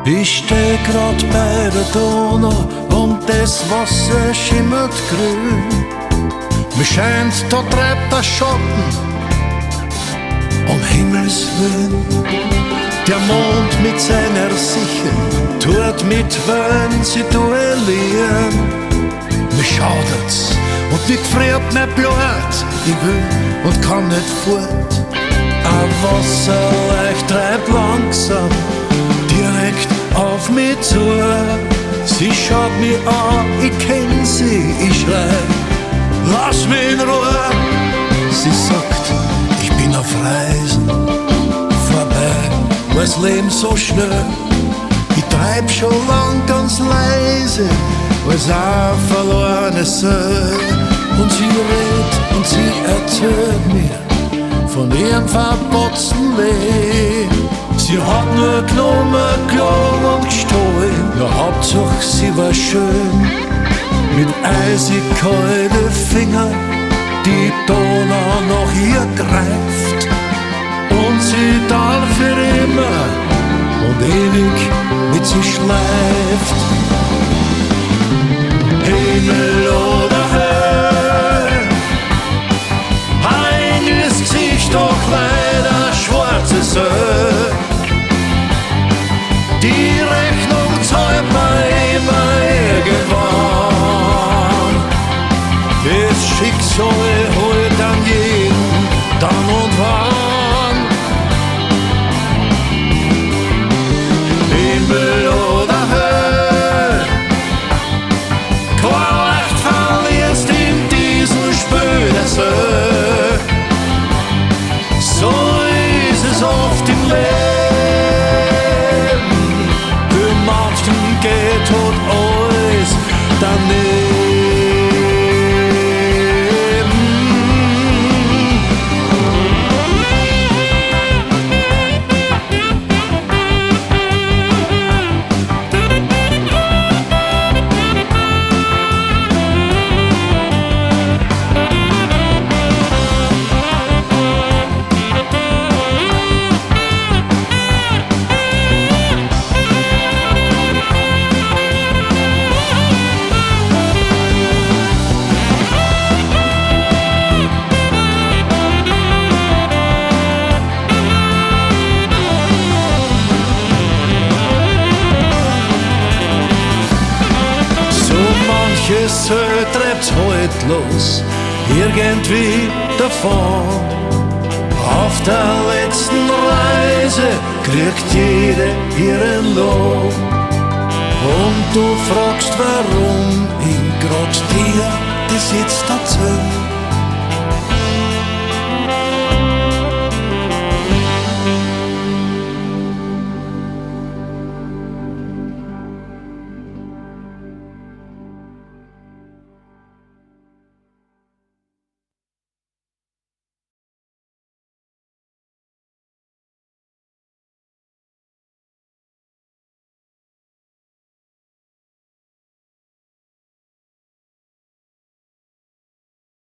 Ich steh grad bei der Donau und das Wasser schimmert grün. Mir scheint, da treibt der Schotten, Himmels Wüühn. Der Mond mit seiner Sichel tut mit Wellen sie duellieren. Mir schaudert's und mir friert mein Blut, ich will und kann nicht fort. Ein Wasserleich treibt langsam direkt auf mich zu. Sie schaut mich an, ich kenn sie, ich schrei, lass mich in Ruhe. Sie sagt, ich bin auf Reisen, vorbei, das Leben so schnell. Ich treib schon lang ganz leise, als ein verlorenes Seil. Und sie redet und sie erzählt mir von ihrem verpotz'n Leben. Sie hat nur genommen, gelogen und gestohlen, ja Hauptsache sie war schön. Mit eisig kalte Finger die Donau nach ihr greift. Und sie darf für immer und ewig mit sie schleift. Himm'l oder Höö, ein ist Gesicht doch leider schwarze Söh. Die Rechnung zahlt man immer irgendwann. Das Schicksal holt an jeden dann und wann. Himm'l oder Höö, kein Leicht verlierst in diesem Spiel der Söh. So ist es oft im Leben. Geht tot alles daneben. So treibt's haltlos irgendwie davon. Auf der letzten Reise kriegt jede ihren Lohn. Und du fragst, warum in grad dir, die sitzt da